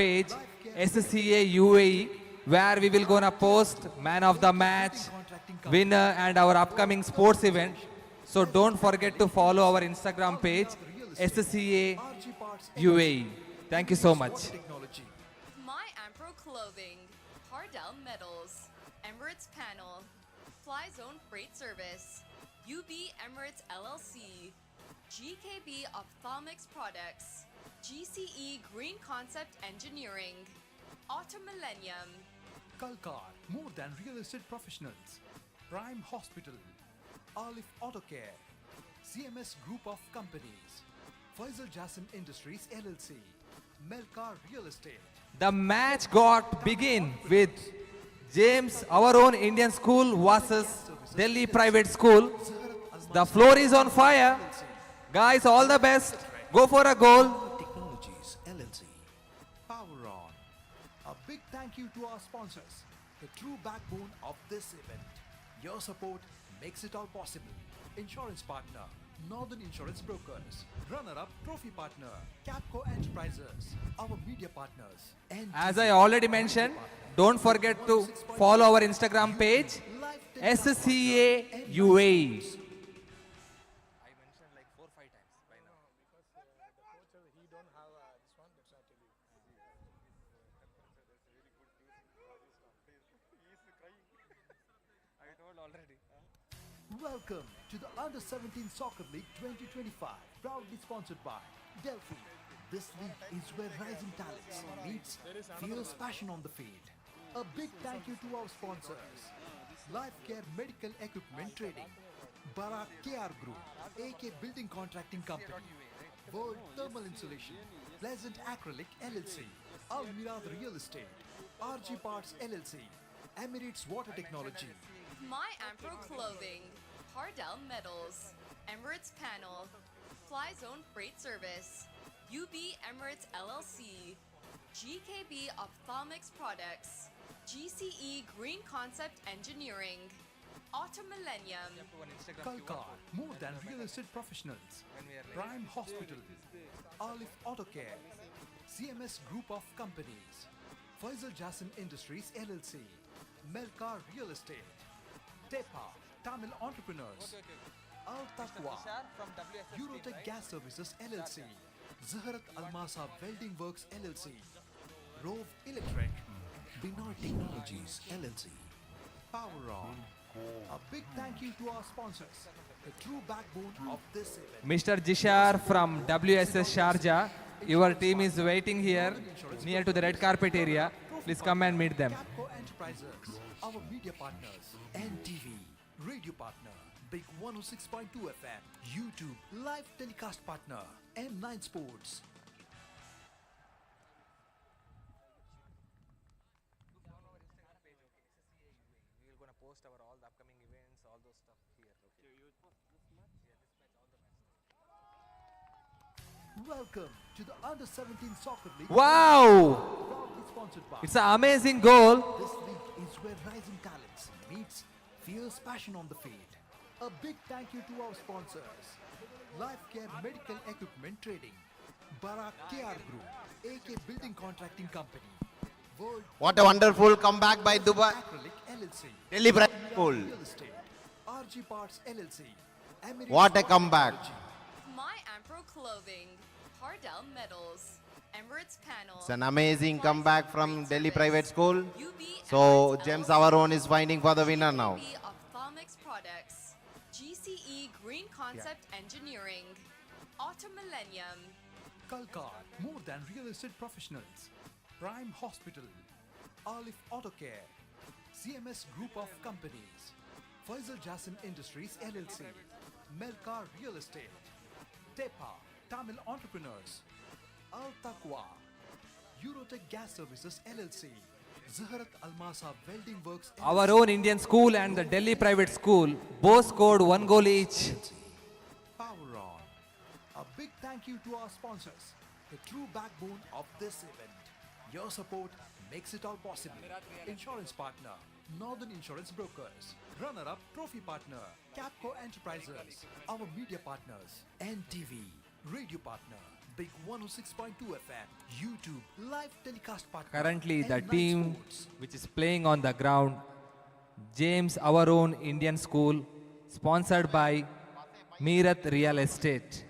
page, SCA UAE, where we will gonna post man of the match, winner, and our upcoming sports event. So don't forget to follow our Instagram page, SCA UAE. Thank you so much. My Ampro Clothing, Hardell Metals, Emirates Panel, Fly Zone Freight Service, UB Emirates LLC, GKB Ophthalmics Products, GCE Green Concept Engineering, Auto Millennium, Kalkar, more than real estate professionals. Prime Hospital, Alif Auto Care, CMS Group of Companies, Faisal Jassim Industries LLC, Melcar Real Estate. The match got begin with James, our own Indian school versus Delhi private school. The floor is on fire. Guys, all the best. Go for a goal. Technologies LLC, Power On. A big thank you to our sponsors, the true backbone of this event. Your support makes it all possible. Insurance partner, Northern Insurance Brokers. Runner-up trophy partner, Capco Enterprises. Our media partners. And As I already mentioned, don't forget to follow our Instagram page, SCA UAE. I mentioned like 4-5 times by now. He don't have this one. That's why I tell you. I told already. welcome to the Under-17 Soccer League 2025, proudly sponsored by Delphi. This league is where rising talents meets fierce passion on the field. A big thank you to our sponsors, Life Care Medical Equipment Trading, Barak KR Group, AK Building Contracting Company, World Thermal Insulation, Pleasant Acrylic LLC, Almirad Real Estate, RG Parts LLC, Emirates Water Technology, My Ampro Clothing, Hardell Metals, Emirates Panel, Fly Zone Freight Service, UB Emirates LLC, GKB Ophthalmics Products, GCE Green Concept Engineering, Auto Millennium, Kalkar, more than real estate professionals. Prime Hospital, Alif Auto Care, CMS Group of Companies, Faisal Jassim Industries LLC, Melcar Real Estate, Tepa, Tamil Entrepreneurs, Al Taqwa, Eurotech Gas Services LLC, Zaharat Almasa Welding Works LLC, Rove Electric, Binoy Technologies LLC, Power On. A big thank you to our sponsors, the true backbone of this event. Mr. Jishar from WSS Sharjah, your team is waiting here near to the red carpet area. Please come and meet them. Capco Enterprises, our media partners, NTV, radio partner, Big 106.2 FM, YouTube, live telecast partner, M9 Sports. We will gonna post our all the upcoming events, all those stuff here. Welcome to the Under-17 Soccer League. Wow! Proudly sponsored by. It's an amazing goal. This league is where rising talents meets fierce passion on the field. A big thank you to our sponsors, Life Care Medical Equipment Trading, Barak KR Group, AK Building Contracting Company, World What a wonderful comeback by Dubai. Acrylic LLC, Delhi Private School. Real Estate, RG Parts LLC, Emirates What a Water comeback. Technology. My Ampro Clothing, Hardell Metals, Emirates Panel. It's an amazing comeback from Delhi Private School. UB So Emirates James LLC, Avaron is finding for the winner now. GKB Ophthalmics Products, GCE Green Concept Engineering, Auto Millennium, Kalkar, more than real estate professionals. Prime Hospital, Alif Auto Care, CMS Group of Companies, Faisal Jassim Industries LLC, Melcar Real Estate, Tepa, Tamil Entrepreneurs, Al Taqwa, Eurotech Gas Services LLC, Zaharat Almasa Welding Works LLC, Our own Indian school and the Delhi private school both scored 1 goal each. Power On. A big thank you to our sponsors, the true backbone of this event. Your support makes it all possible. Insurance partner, Northern Insurance Brokers. Runner-up trophy partner, Capco Enterprises. Our media partners, NTV. Radio partner, Big 106.2 FM, YouTube, live telecast partner. Currently, the N9 team Sports. which is playing on the ground, James Our Own Indian School, sponsored by Meerath Real Estate,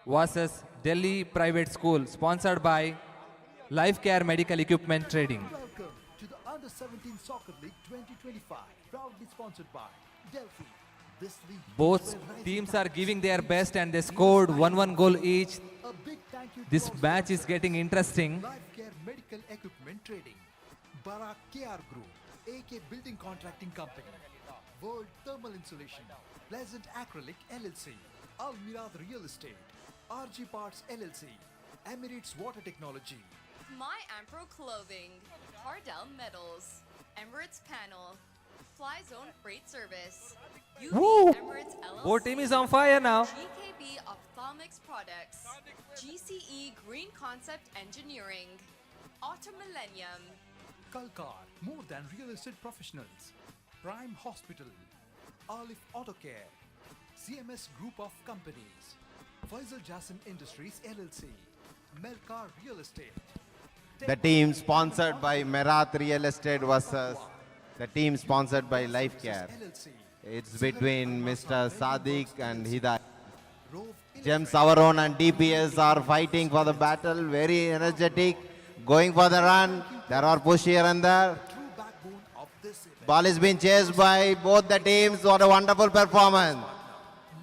versus Delhi Private School, sponsored by Life Care Medical Equipment Trading. Welcome to the Under 17 Soccer League 2025, proudly sponsored by Delphi. This league is Both where rising teams are talents giving their meet. best and they scored 1-1 goal each. A big thank you to This our match is sponsors. getting interesting. Life Care Medical Equipment Trading, Barak KR Group, AK Building Contracting Company, World Thermal Insulation, Pleasant Acrylic LLC, Almirad Real Estate, RG Parts LLC, Emirates Water Technology, My Ampro Clothing, Hardell Metals, Emirates Panel, Fly Zone Freight Service, UV Woo! Emirates LLC, Both team is on fire now. GKB Ophthalmics Products, GCE Green Concept Engineering, Auto Millennium, Kalkar, more than real estate professionals, Prime Hospital, Alif Auto Care, CMS Group of Companies, Faisal Jassan Industries LLC, Melkar Real Estate. The team sponsored by Meerath Real Estate versus the team sponsored by Life Care. LLC, It's between Mr. Sadiq and Hidayat. Rove Gems Our Own and DPS are fighting for the battle, very energetic, going for the run. There are push here and there. true backbone of this event. Ball is being chased by both the teams. What a wonderful performance.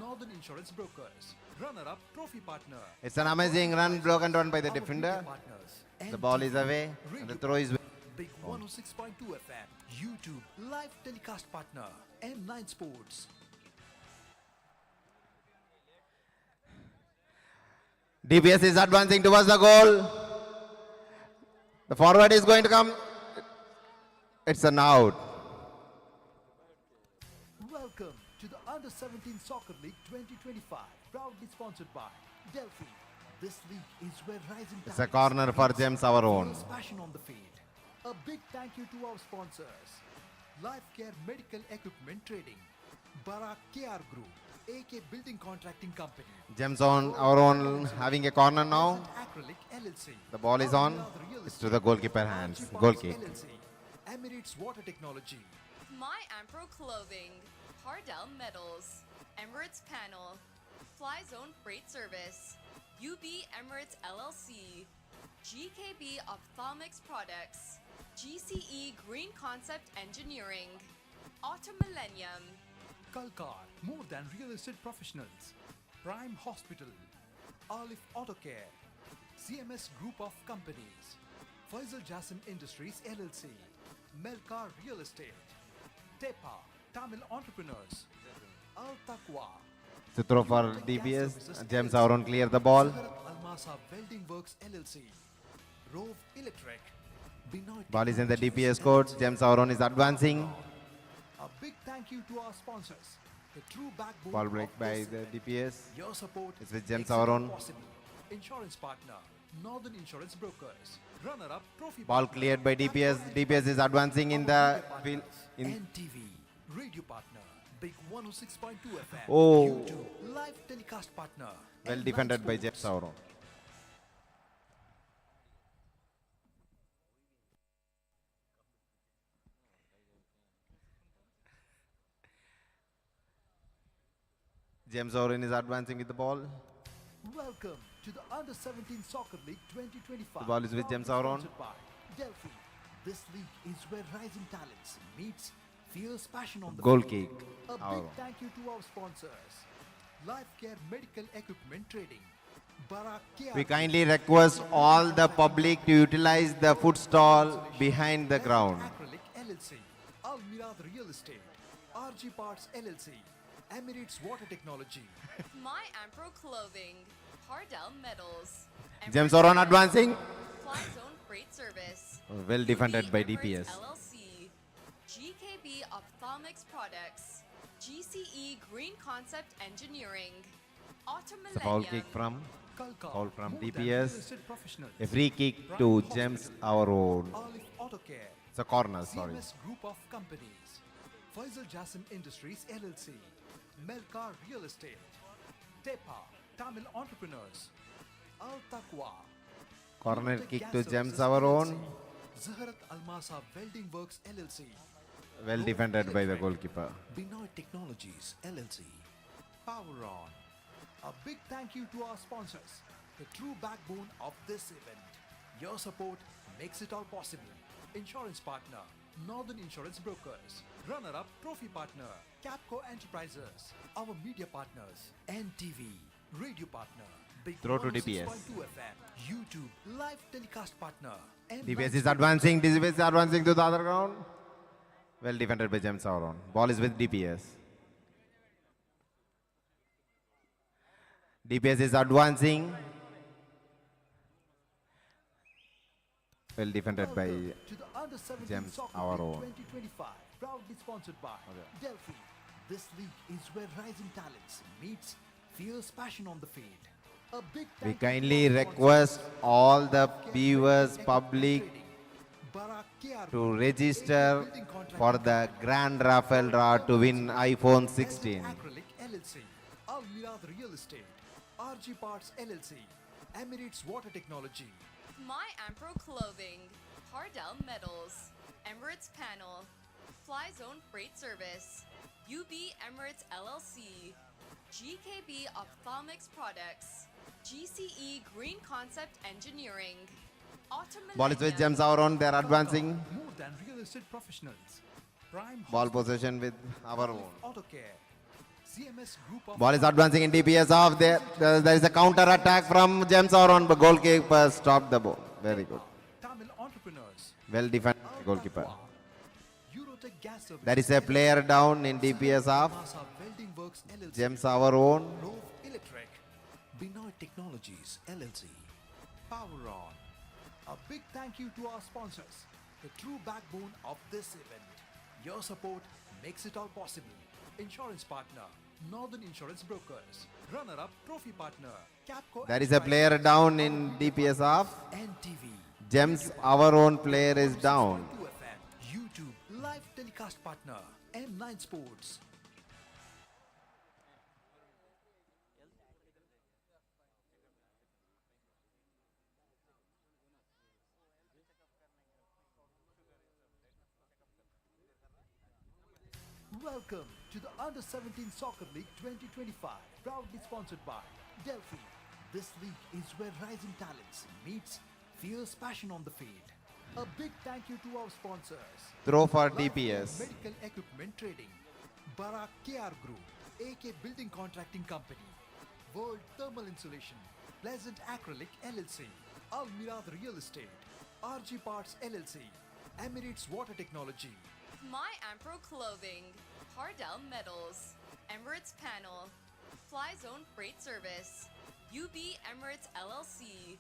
Northern Insurance Brokers, runner-up trophy partner. It's an amazing run broken down by the Our defender. media partners, The ball is NTV, away and the Radio throw is Big 106.2 FM, YouTube, live telecast partner, N9 Sports. DPS is advancing towards the goal. The forward is going to come. It's an out. Welcome to the Under 17 Soccer League 2025, proudly sponsored by Delphi. This league is where rising It's a talents corner for meet. Gems Our Own. Fierce passion on the field. A big thank you to our sponsors, Life Care Medical Equipment Trading, Barak KR Group, AK Building Contracting Company, Gems on Our Own having a corner now. Acrylic LLC. The ball is on. Almirad Real It's Estate, to the goalkeeper hands. RG Goal Parts kick. LLC, Emirates Water Technology, My Ampro Clothing, Hardell Metals, Emirates Panel, Fly Zone Freight Service, UB Emirates LLC, GKB Ophthalmics Products, GCE Green Concept Engineering, Auto Millennium, Kalkar, more than real estate professionals, Prime Hospital, Alif Auto Care, CMS Group of Companies, Faisal Jassan Industries LLC, Melkar Real Estate, Tepa, Tamil Entrepreneurs, Al Taqwa, To throw for DPS. Gems Our Own clear the ball. Saharat Almasa Welding Works LLC, Rove Electric, Binoy Ball is in the Technologies DPS court. LLC. Gems Our Own is advancing. A big thank you to our sponsors, the true backbone Ball break of by this the event. DPS. Your support It's with Gems makes Our it Own. possible. Insurance partner, Northern Insurance Brokers, runner-up trophy Ball partner, cleared by DPS. DPS is advancing in our the media field. partners, In NTV, radio partner, Big 106.2 FM, Oh. YouTube, live telecast partner. well N9 defended by Sports. Gems Our Own. Gems Our Own is advancing with the ball. Welcome to the Under 17 Soccer League 2025. The ball is with James Auron. Sponsored by Delphi. This league is where rising talents meets fierce passion on the Goal field. kick. A big Auron. thank you to our sponsors, Life Care Medical Equipment Trading, Barak KR, We kindly request all the public to utilize the food stall behind the ground. Acrylic LLC, Almirad Real Estate, RG Parts LLC, Emirates Water Technology, My Ampro Clothing, Hardell Metals, James Emirates Auron Panel, advancing. Fly Zone Freight Service, Well defended by Emirates DPS. LLC, GKB Ophthalmics Products, GCE Green Concept Engineering, Auto The foul Millennium, kick from Kalkar, Foul from more than DPS. real estate professionals, a free kick to James Our Own. Alif Auto Care, It's a corner, sorry. CMS Group of Companies, Faisal Jassan Industries LLC, Melkar Real Estate, Tepa, Tamil Entrepreneurs, Al Taqwa. Corner Unitec kick Gas to Gems Services our LLC. own. Zaharat Almasa Welding Works LLC. Well defended by the goalkeeper. Binoy Technologies LLC. Power On. A big thank you to our sponsors, the true backbone of this event. Your support makes it all possible. Insurance partner, Northern Insurance Brokers. Runner-up trophy partner, Capco Enterprises. Our media partners, NTV. Radio partner, Big Throw to 106.2 DPS. FM. YouTube live telecast partner. DPS is advancing. DPS is advancing to the other ground. Well defended by Gems Sauron. Ball is with DPS. DPS is advancing. Well defended by Welcome to the Under 17 Gems, Soccer our League own. 2025, proudly sponsored by Delphi. This league is where rising talents meets fierce passion on the field. A big We thank you kindly to our request sponsors, all the Healthcare viewers, Medical public Trading, Barak KR to Group, register AK Building Contracting for the Company, grand raffle draw to win iPhone 16. Acrylic LLC, Al Mirad Real Estate, RG Parts LLC, Emirates Water Technology, My Ampro Clothing, Hardell Metals, Emirates Panel, Fly Zone Freight Service, UB Emirates LLC, GKB Ophthalmics Products, GCE Green Concept Engineering, Ball is with Automillennium, Gems Sauron. They are advancing. more than real estate professionals, Prime Ball Hospital, possession with our own. Auto Care, CMS Group of Ball is advancing in DPS off. There is a counter attack from Gems Sauron, but goalkeeper stopped the ball. Very good. Tamil Entrepreneurs, Well defended goalkeeper. Al Taqwa, Eurotech Gas Services, There is a player down in DPS off. Masa Welding Works LLC, Gems our own. Rove Electric, Binoy Technologies LLC, Power On. A big thank you to our sponsors, the true backbone of this event. Your support makes it all possible. Insurance partner, Northern Insurance Brokers. Runner-up trophy partner, Capco. There is a player down in DPS off. NTV. Gems our own player is down. 2 FM, YouTube live telecast partner, M9 Sports. Welcome to the Under 17 Soccer League 2025, proudly sponsored by Delphi. This league is where rising talents meets fierce passion on the field. A big thank you to our sponsors. Throw for Lifecare DPS. Medical Equipment Trading, Barak KR Group, AK Building Contracting Company, World Thermal Insulation, Pleasant Acrylic LLC, Al Mirad Real Estate, RG Parts LLC, Emirates Water Technology, My Ampro Clothing, Hardell Metals, Emirates Panel, Fly Zone Freight Service, UB Emirates LLC,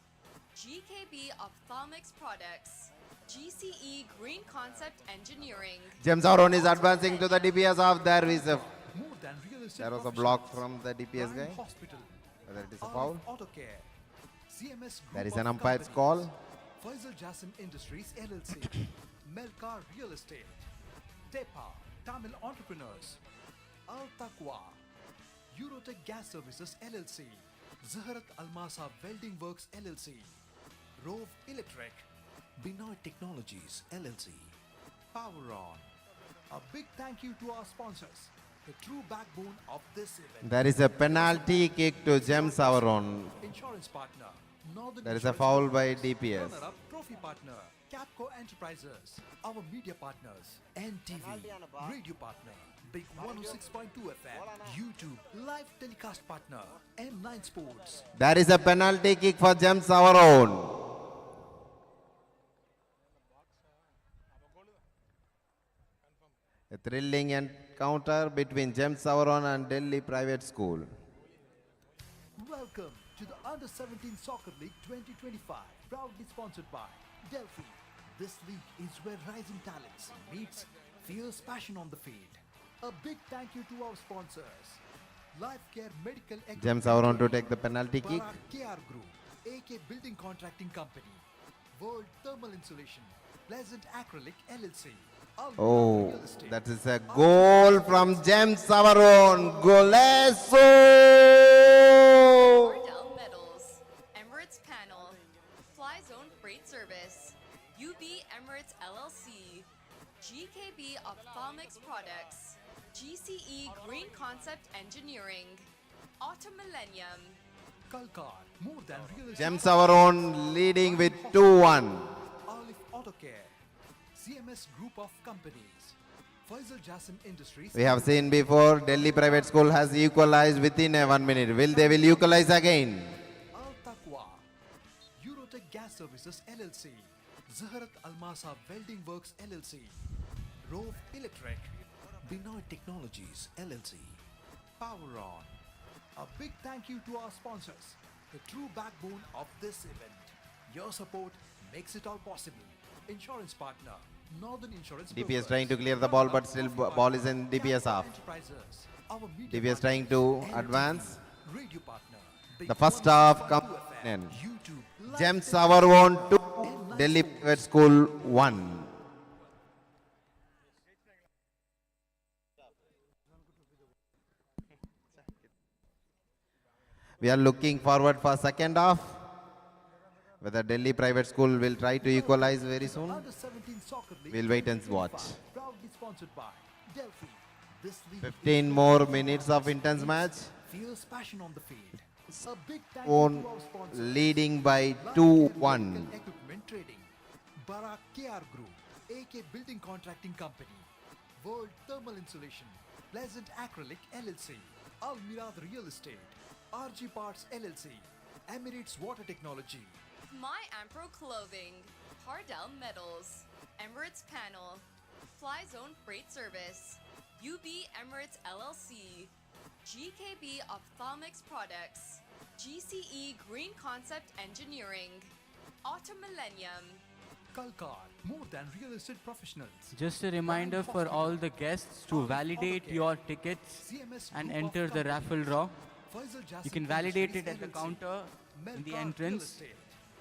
GKB Ophthalmics Products, GCE Green Concept Engineering, Gems Sauron is advancing to the DPS off. There is a more than real estate there was a professionals. block from the DPS Prime guy. Hospital, Whether it is a Alf foul. Auto Care, CMS Group There is of an umpire's Companies, call. Faisal Jassim Industries LLC, Melcar Real Estate, Tepa, Tamil Entrepreneurs, Al Taqwa, Eurotech Gas Services LLC, Zaharat Almasa Welding Works LLC, Rove Electric, Binoy Technologies LLC, Power On. A big thank you to our sponsors, the true backbone of this event. There is a penalty kick to Gems Sauron. Insurance partner, Northern There is a Insurance foul by Brokers. DPS. Runner-up trophy partner, Capco Enterprises. Our media partners, NTV. Radio partner, Big 106.2 FM. YouTube live telecast partner, M9 Sports. There is a penalty kick for Gems Sauron. A thrilling encounter between Gems Sauron and Delhi Private School. Welcome to the Under 17 Soccer League 2025, proudly sponsored by Delphi. This league is where rising talents meets fierce passion on the field. A big thank you to our sponsors. Lifecare Medical Equipment Gems Sauron to Trading, take the penalty kick. Barak KR Group, AK Building Contracting Company, World Thermal Insulation, Pleasant Acrylic LLC. Al Mirad Oh, Real Estate, that is a goal from Gems Sauron. Goleso! Hardell Metals, Emirates Emirates LLC, GKB Ophthalmics Products, GCE Green Concept Engineering, Auto Millennium, Kalkar, more than real estate. Gems our own leading with 2-1. Alif Auto Care, CMS Group of Companies, Faisal Jassim Industries. We have seen before, Delhi Private School has equalized within a 1 minute. Will equalize again? Al Taqwa, Eurotech Gas Services LLC, Zaharat Almasa Welding Works LLC, Rove Electric, Binoy Technologies LLC, Power On. A big thank you to our sponsors, the true backbone of this event. Your support makes it all possible. Insurance partner, Northern Insurance DPS Brokers. trying to clear the ball, but still ball is in DPS half. Enterprises, our media DPS trying to partners, advance. Radio partner, Big The first 102.2 half come FM, in. YouTube, live Gems television, our own 2, and live Delhi sports. Private School 1. We are looking forward for second half. Whether Delhi Private School will try to equalize very soon. Under 17 Soccer League We'll wait and 2025, watch. Proudly sponsored by Delphi. This league 15 more minutes of intense match. feels passion on the field. A big thank Own you to our sponsors. leading by Life 2-1. Medical Equipment Trading, Barak KR Group, AK Building Contracting Company, World Thermal Insulation, Pleasant Acrylic LLC, Al Mirad Real Estate, RG Parts LLC, Emirates Water Technology, My Ampro Clothing, Hardell Metals, Emirates Panel, Fly Zone Freight Service, UB Emirates LLC, GKB Ophthalmics Products, GCE Green Concept Engineering, Auto Millennium, Kalkar, more than real estate professionals. Just a reminder for all the guests to validate your tickets CMS and Group of enter the Companies, raffle draw. Faisal Jassim You can validate it Industries at the LLC, counter in the Melcar Real entrance Estate,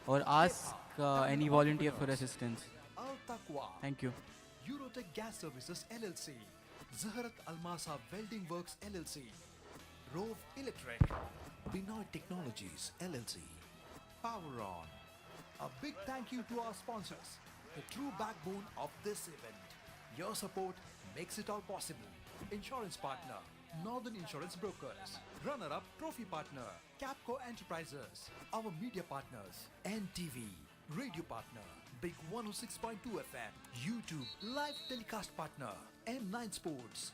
or ask any volunteer for assistance. Al Taqwa, Thank you. Eurotech Gas Services LLC, Zaharat Almasa Welding Works LLC, Rove Electric, Binoy Technologies LLC, Power On. A big thank you to our sponsors, the true backbone of this event. Your support makes it all possible. Insurance partner, Northern Insurance Brokers. Runner-up trophy partner, Capco Enterprises. Our media partners, NTV. Radio partner, Big 106.2 FM. YouTube live telecast partner, M9 Sports.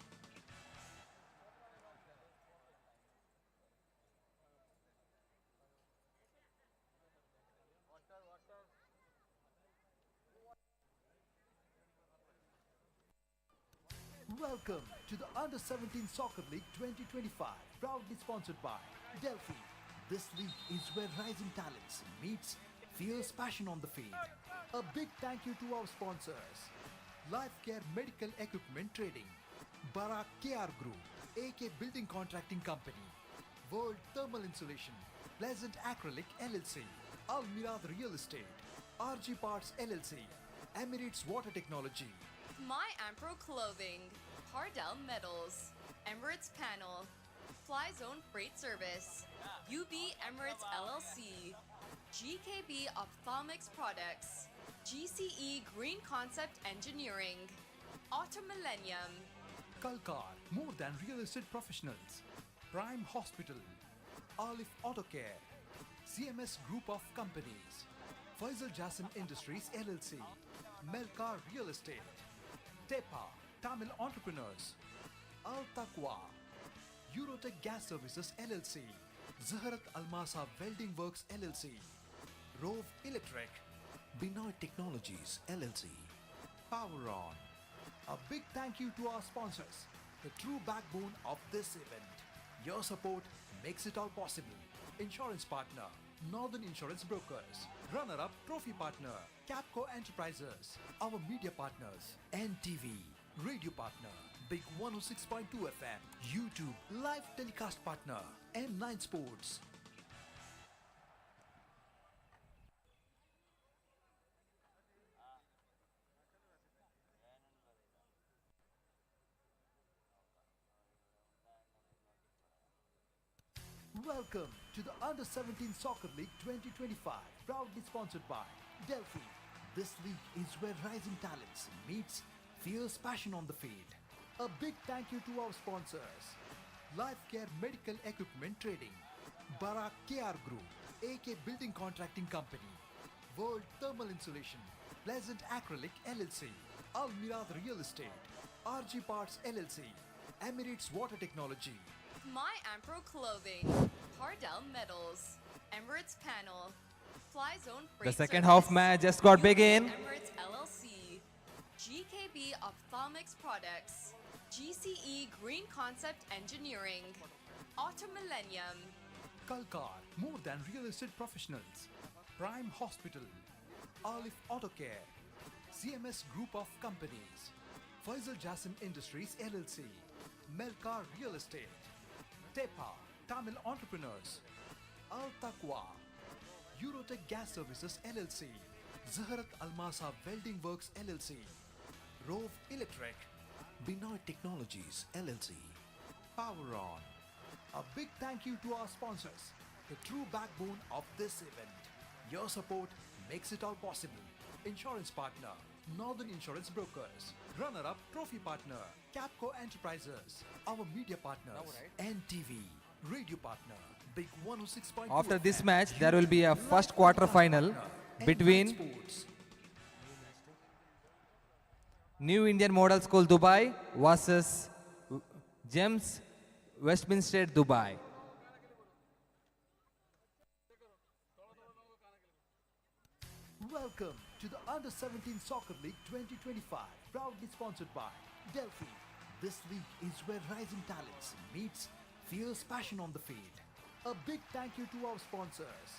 Welcome to the Under 17 Soccer League 2025, proudly sponsored by Delphi. This league is where rising talents meets fierce passion on the field. A big thank you to our sponsors, Life Care Medical Equipment Trading, Barak KR Group, AK Building Contracting Company, World Thermal Insulation, Pleasant Acrylic LLC, Al Mirad Real Estate, RG Parts LLC, Emirates Water Technology, My Ampro Clothing, Hardell Metals, Emirates Panel, Fly Zone Freight Service, UB Emirates LLC, GKB Ophthalmics Products, GCE Green Concept Engineering, Auto Millennium, Kalkar, more than real estate professionals. Prime Hospital, Alif Auto Care, CMS Group of Companies, Faisal Jassim Industries LLC, Melcar Real Estate, Tepa, Tamil Entrepreneurs, Al Taqwa, Eurotech Gas Services LLC, Zaharat Almasa Welding Works LLC, Rove Electric, Binoy Technologies LLC, Power On. A big thank you to our sponsors, the true backbone of this event. Your support makes it all possible. Insurance partner, Northern Insurance Brokers. Runner-up trophy partner, Capco Enterprises. Our media partners, NTV. Radio partner, Big 106.2 FM. YouTube live telecast partner, M9 Sports. Welcome to the Under 17 Soccer League 2025, proudly sponsored by Delphi. This league is where rising talents meets fierce passion on the field. A big thank you to our sponsors. Life Care Medical Equipment Trading, Barak KR Group, AK Building Contracting Company, World Thermal Insulation, Pleasant Acrylic LLC, Al Mirad Real Estate, RG Parts LLC, Emirates Water Technology, My Ampro Clothing, Hardell Metals, Emirates Panel, Fly Zone The Freight second Service, half match just got UB begin. Emirates LLC, GKB Ophthalmics Products, GCE Green Concept Engineering, Auto Millennium, Kalkar, more than real estate professionals, Prime Hospital, Alif Auto Care, CMS Group of Companies, Faisal Jassim Industries LLC, Melkar Real Estate, Tepa, Tamil Entrepreneurs, Al Taqwa, Eurotech Gas Services LLC, Zaharat Almasa Welding Works LLC, Rove Electric, Binoy Technologies LLC, Power On. A big thank you to our sponsors, the true backbone of this event. Your support makes it all possible. Insurance partner, Northern Insurance Brokers. Runner-up trophy partner, Capco Enterprises. Our media partners, NTV. Radio partner, Big 106.2 After this FM, match, there will be a YouTube first live quarter telecast final partner, between N9 Sports. New Indian Model School Dubai versus Gems Westminster Dubai. Welcome to the Under 17 Soccer League 2025, proudly sponsored by Delphi. This league is where rising talents meets fierce passion on the field. A big thank you to our sponsors.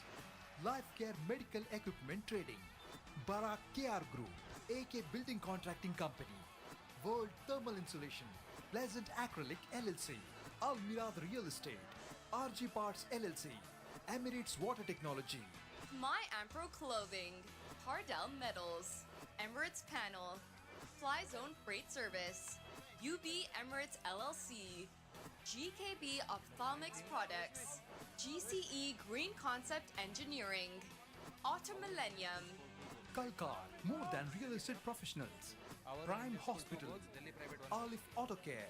Life Care Medical Equipment Trading, Barak KR Group, AK Building Contracting Company, World Thermal Insulation, Pleasant Acrylic LLC, Al Mirad Real Estate, RG Parts LLC, Emirates Water Technology, My Ampro Clothing, Hardell Metals, Emirates Panel, Fly Zone Freight Service, UB Emirates LLC, GKB Ophthalmics Products, GCE Green Concept Engineering, Auto Millennium, Kalkar, more than real estate professionals, Prime Hospital, Alif Auto Care,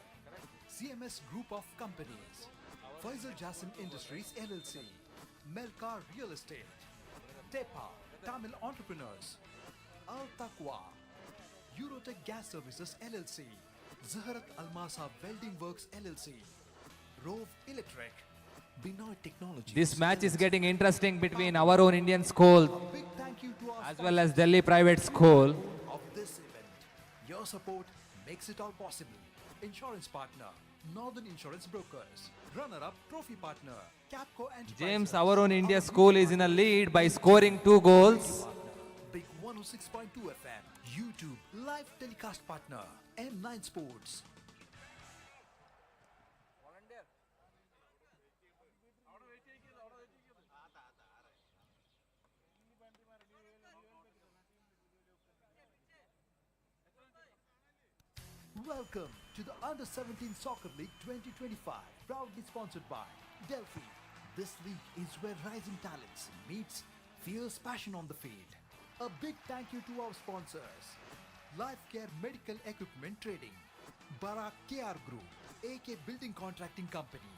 CMS Group of Companies, Faisal Jassim Industries LLC, Melkar Real Estate, Tepa, Tamil Entrepreneurs, Al Taqwa, Eurotech Gas Services LLC, Zaharat Almasa Welding Works LLC, Rove Electric, Binoy Technologies. This match is LLC. getting interesting between our own Indian school A big thank you to our as well as sponsors Delhi Private School. of this event. Your support makes it all possible. Insurance partner, Northern Insurance Brokers. Runner-up trophy partner, Capco Enterprises. James, our own India Our school media is in a partner, lead by scoring 2 goals. Big 106.2 FM, YouTube live telecast partner, N9 Sports. Welcome to the Under 17 Soccer League 2025, proudly sponsored by Delphi. This league is where rising talents meets fierce passion on the field. A big thank you to our sponsors. Life Care Medical Equipment Trading, Barak KR Group, AK Building Contracting Company,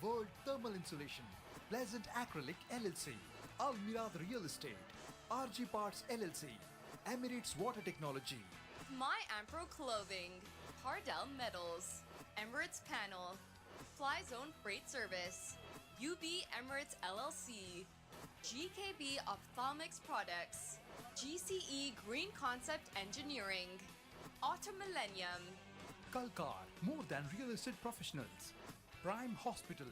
World Thermal Insulation, Pleasant Acrylic LLC, Al Mirad Real Estate, RG Parts LLC, Emirates Water Technology, My Ampro Clothing, Hardell Metals, Emirates Panel, Fly Zone Freight Service, UB Emirates LLC, GKB Ophthalmics Products, GCE Green Concept Engineering, Auto Millennium, Kalkar, more than real estate professionals, Prime Hospital,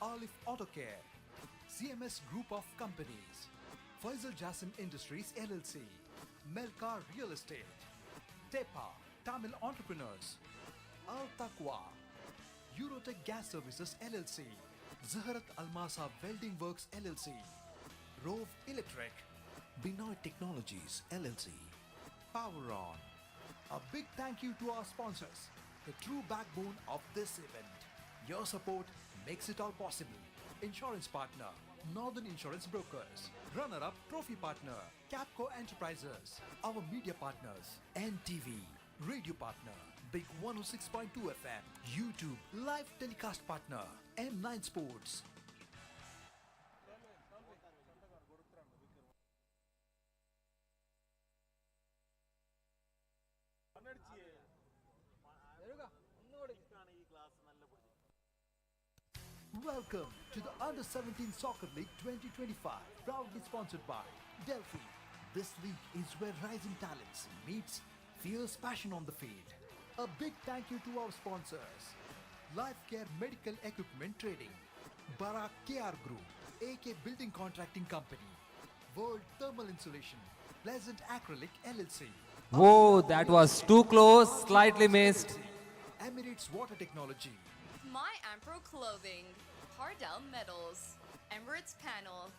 Alif Auto Care, CMS Group of Companies, Faisal Jassim Industries LLC, Melkar Real Estate, Tepa, Tamil Entrepreneurs, Al Taqwa, Eurotech Gas Services LLC, Zaharat Almasa Welding Works LLC, Rove Electric, Binoy Technologies LLC, Power On. A big thank you to our sponsors, the true backbone of this event. Your support makes it all possible. Insurance partner, Northern Insurance Brokers. Runner-up trophy partner, Capco Enterprises. Our media partners, NTV. Radio partner, Big 106.2 FM. YouTube live telecast partner, M9 Sports. Welcome to the Under-17 Soccer League 2025, proudly sponsored by Delphi. This league is where rising talents meets fierce passion on the field. A big thank you to our sponsors, Life Care Medical Equipment Trading, Barak KR Group, AK Building Contracting Company, World Thermal Insulation, Pleasant Acrylic LLC. Whoa, that was too close, slightly missed. Emirates Water Technology, My Ampro Clothing, Hardell Metals, Emirates Panel,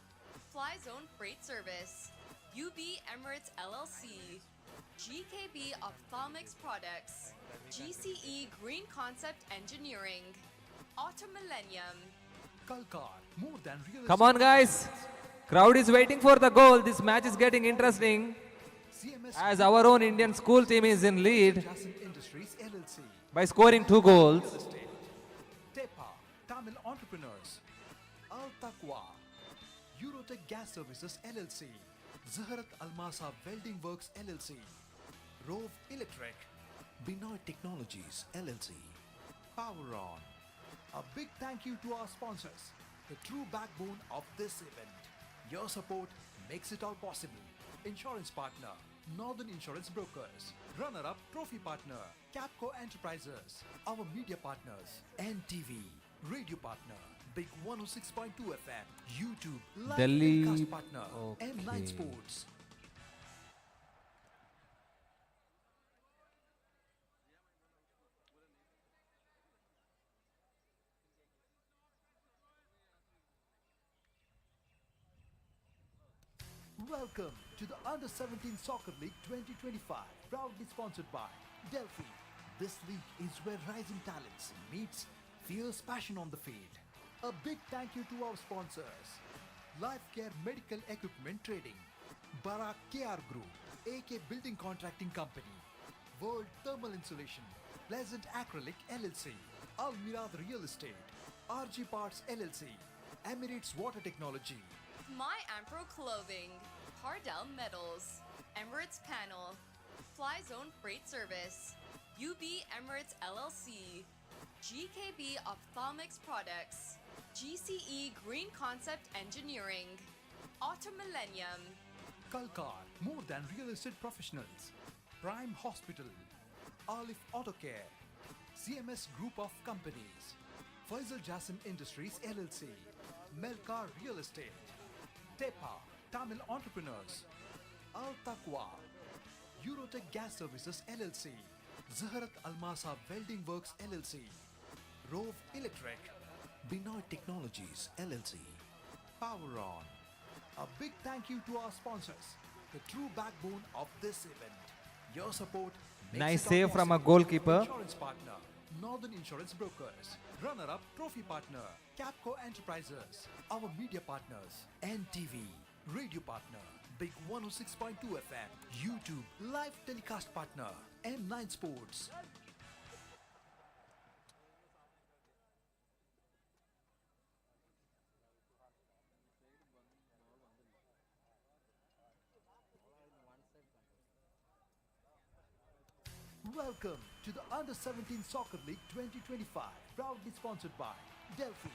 Fly Zone Freight Service, UB Emirates LLC, GKB Ophthalmics Products, GCE Green Concept Engineering, Auto Millennium, Kalkar, more than real Come on, guys. Crowd is waiting for the goal. This match is getting interesting CMS as our own Indian school team is in lead Jason Industries LLC, by scoring 2 goals. Real Estate, Tepa, Tamil Entrepreneurs, Al Taqwa, Eurotech Gas Services LLC, Zaharat Almasa Welding Works LLC, Rove Electric, Binoy Technologies LLC, Power On. A big thank you to our sponsors, the true backbone of this event. Your support makes it all possible. Insurance partner, Northern Insurance Brokers. Runner-up trophy partner, Capco Enterprises. Our media partners, NTV. Radio partner, Big 106.2 FM. YouTube live Delhi. telecast partner, M9 Okay. Sports. Welcome to the Under-17 Soccer League 2025, proudly sponsored by Delphi. This league is where rising talents meets fierce passion on the field. A big thank you to our sponsors, Life Care Medical Equipment Trading, Barak KR Group, AK Building Contracting Company, World Thermal Insulation, Pleasant Acrylic LLC, Al Mirad Real Estate, RG Parts LLC, Emirates Water Technology, My Ampro Clothing, Hardell Metals, Emirates Panel, Fly Zone Freight Service, UB Emirates LLC, GKB Ophthalmics Products, GCE Green Concept Engineering, Auto Millennium, Kalkar, more than real estate professionals. Prime Hospital, Alif Auto Care, CMS Group of Companies, Faisal Jasin Industries LLC, Melkar Real Estate, Tepa, Tamil Entrepreneurs, Al Taqwa, Eurotech Gas Services LLC, Zaharat Almasa Welding Works LLC, Rove Electric, Binoy Technologies LLC, Power On. A big thank you to our sponsors, the true backbone of this event. Your support makes Nice it all save from a possible. goalkeeper. Insurance partner, Northern Insurance Brokers. Runner-up trophy partner, Capco Enterprises. Our media partners, NTV. Radio partner, Big 106.2 FM. YouTube live telecast partner, M9 Sports. Welcome to the Under-17 Soccer League 2025, proudly sponsored by Delphi.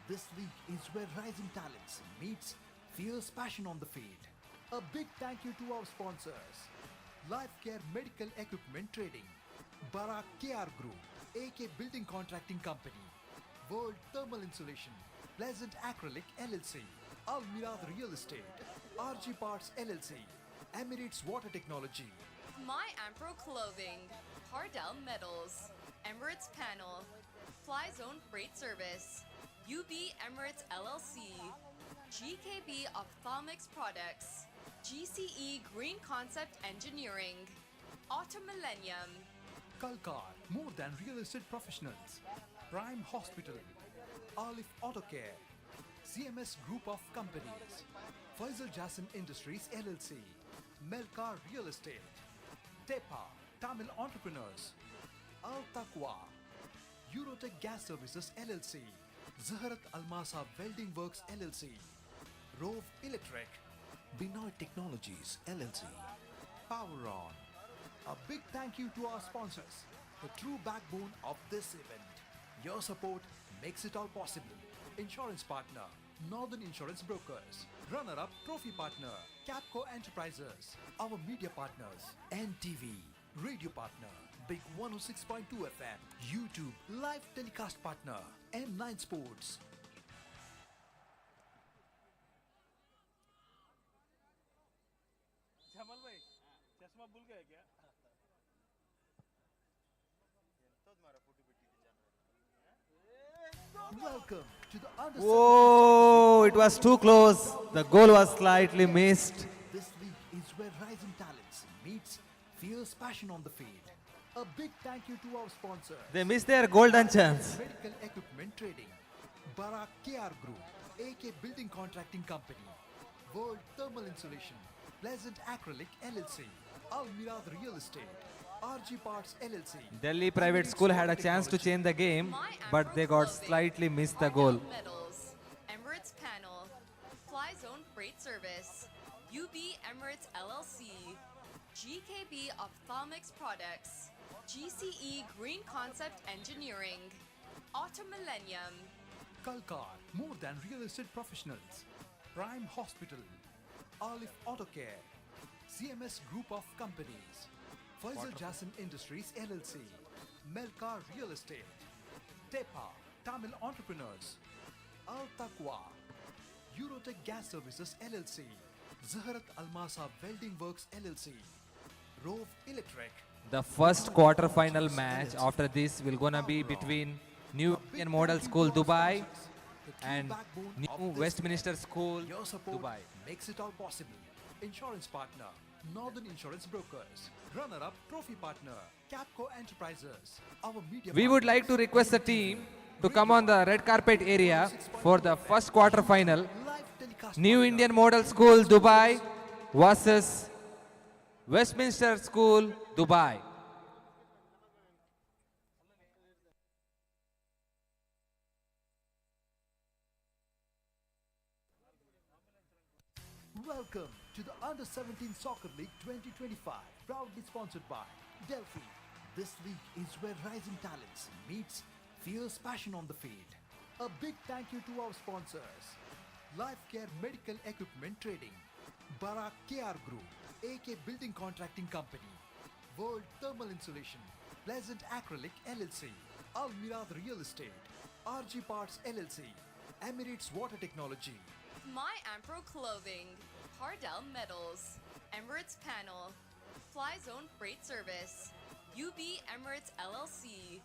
This league is where rising talents meets fierce passion on the field. A big thank you to our sponsors, Life Care Medical Equipment Trading, Barak KR Group, AK Building Contracting Company, World Thermal Insulation, Pleasant Acrylic LLC, Al Mirad Real Estate, RG Parts LLC, Emirates Water Technology, My Ampro Clothing, Hardell Metals, Emirates Panel, Fly Zone Freight Service, UB Emirates LLC, GKB Ophthalmics Products, GCE Green Concept Engineering, Auto Millennium, Kalkar, more than real estate professionals. Prime Hospital, Alif Auto Care, CMS Group of Companies, Faisal Jassim Industries LLC, Melcar Real Estate, Tepa Tamil Entrepreneurs, Al Taqwa, Eurotech Gas Services LLC, Zaharat Almasa Welding Works LLC, Rove Electric, Binoy Technologies LLC, Power On. A big thank you to our sponsors, the true backbone of this event. Your support makes it all possible. Insurance partner, Northern Insurance Brokers. Runner-up trophy partner, Capco Enterprises. Our media partners, NTV. Radio partner, Big 106.2 FM. YouTube live telecast partner, M9 Sports. जमल भाई चश्मा भूल गए क्या Welcome to the under Whoa, it was too close. The goal was slightly missed. This league is where rising talents meets fierce passion on the field. A big thank you to our sponsors. They missed their golden chance. Medical Equipment Trading, Barak KR Group, AK Building Contracting Company, World Thermal Insulation, Pleasant Acrylic LLC, Almirad Real Estate, RG Parts LLC. Delhi Private School had a chance to change the game, but they got slightly missed the goal. Metals, Emirates Panel, Fly Zone Freight Service, UB Emirates LLC, GKB Ophthalmics Products, GCE Green Concept Engineering, Auto Millennium, Kalkar, more than real estate professionals. Prime Hospital, Alif Auto Care, CMS Group of Companies, Faisal Jassim Industries LLC, Melcar Real Estate, Tepa Tamil Entrepreneurs, Al Taqwa, Eurotech Gas Services LLC, Zaharat Almasa Welding Works LLC, Rove Electric. The first quarter-final match after this will gonna be between New Indian Model School Dubai and New Westminster School Your support Dubai. makes it all possible. Insurance partner, Northern Insurance Brokers. Runner-up trophy partner, Capco Enterprises. Our media We would like to request the team to come on the red carpet area for the first quarter-final. live telecast New partner. Indian Model School Dubai versus Westminster School Dubai. Welcome to the Under-17 Soccer League 2025, proudly sponsored by Delphi. This league is where rising talents meets fierce passion on the field. A big thank you to our sponsors, Life Care Medical Equipment Trading, Barak KR Group, AK Building Contracting Company, World Thermal Insulation, Pleasant Acrylic LLC, Almirad Real Estate, RG Parts LLC, Emirates Water Technology, My Ampro Clothing, Hardell Metals, Emirates Panel, Fly Zone Freight Service, UB Emirates LLC,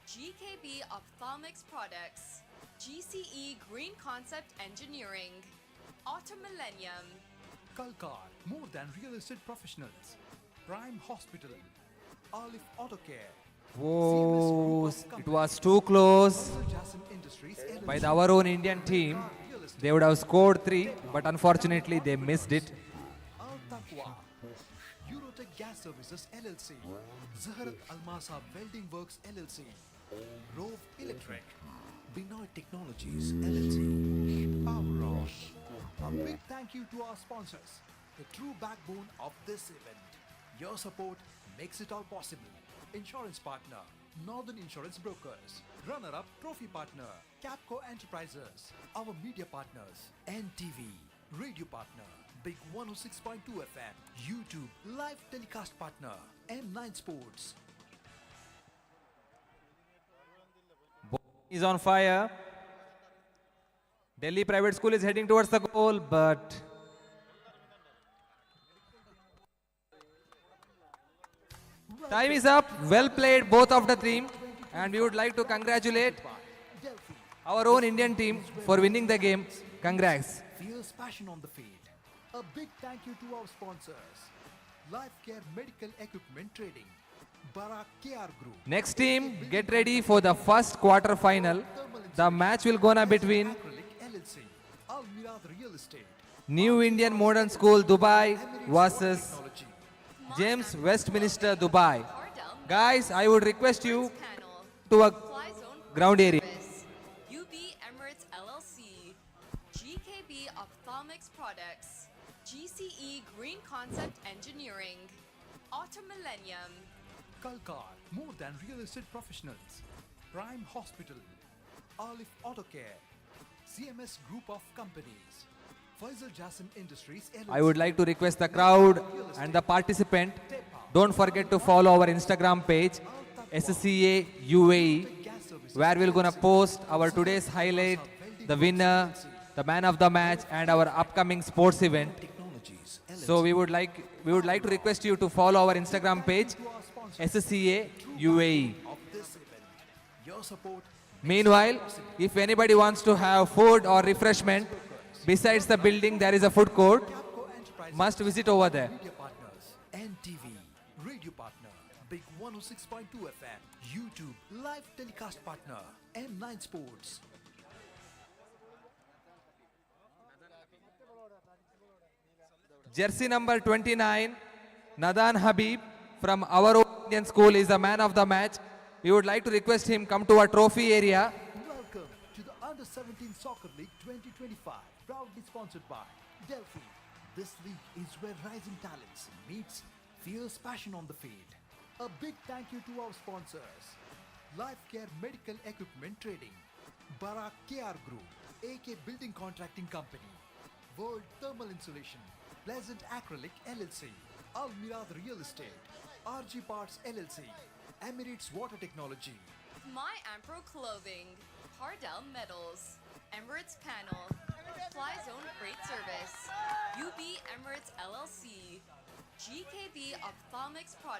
GKB Ophthalmics Products, GCE Green Concept Engineering, Auto Millennium, Kalkar, more than real estate professionals. Prime Hospital, Alif Auto Care, Whoa, it was too close Faisal Jassim Industries LLC, by our own Indian team. They would have scored 3, but unfortunately they missed it. Al Taqwa, Eurotech Gas Services LLC, Zaharat Almasa Welding Works LLC, Rove Electric, Binoy Technologies LLC, Power On. A big thank you to our sponsors, the true backbone of this event. Your support makes it all possible. Insurance partner, Northern Insurance Brokers. Runner-up trophy partner, Capco Enterprises. Our media partners, NTV. Radio partner, Big 106.2 FM. YouTube live telecast partner, M9 Sports. Is on fire. Delhi Private School is heading towards the goal, but time is up. Well played, both of the team, and we would like to congratulate Delphi. our own Indian team for winning the game. Congrats. Fierce passion on the field. A big thank you to our sponsors, Life Care Medical Equipment Trading, Barak KR Group, Next team, get ready for the first quarter final. The match will gonna between Acrylic LLC, Al Mirad Real Estate, New Indian Modern School, Dubai Emirates versus Water Technology, James Westminster, Dubai. Cardell Guys, I would request you Emirates Panel, to a Fly Zone ground area. Service, UB Emirates LLC, GKB Ophthalmics Products, GCE Green Concept Engineering, Auto Millennium, Kalkar, more than real estate professionals, Prime Hospital, Alif Auto Care, CMS Group of Companies, Faisal Jassim Industries LLC. I would like to request the crowd and the participant, don't forget to follow our Instagram page, SCA UAE, where we're gonna post our today's highlight, the winner, the man of the match, and our upcoming sports event. Technologies LLC. So we would like to request you to follow our Instagram page, SCA UAE. Of this event, your support. Meanwhile, if anybody wants to have food or refreshment, besides the building there is a food court, Capco Enterprises must visit over there. Media partners, NTV, radio partner, Big 106.2 FM, YouTube, live telecast partner, M9 Sports. Jersey number 29, Nadan Habib from our Indian school is the man of the match. We would like to request him come to our trophy area. Welcome to the Under 17 Soccer League 2025, proudly sponsored by Delphi. This league is where rising talents meets fierce passion on the field. A big thank you to our sponsors: Life Care Medical Equipment Trading, Barak KR Group, AK Building Contracting Company, World Thermal Insulation, Pleasant Acrylic LLC, Al Mirad Real Estate, RG Parts LLC, Emirates Water Technology, My Ampro Clothing, Cardell Metals, Emirates Panel, Fly Zone Freight Service, UB Emirates LLC, GKB Ophthalmics Products.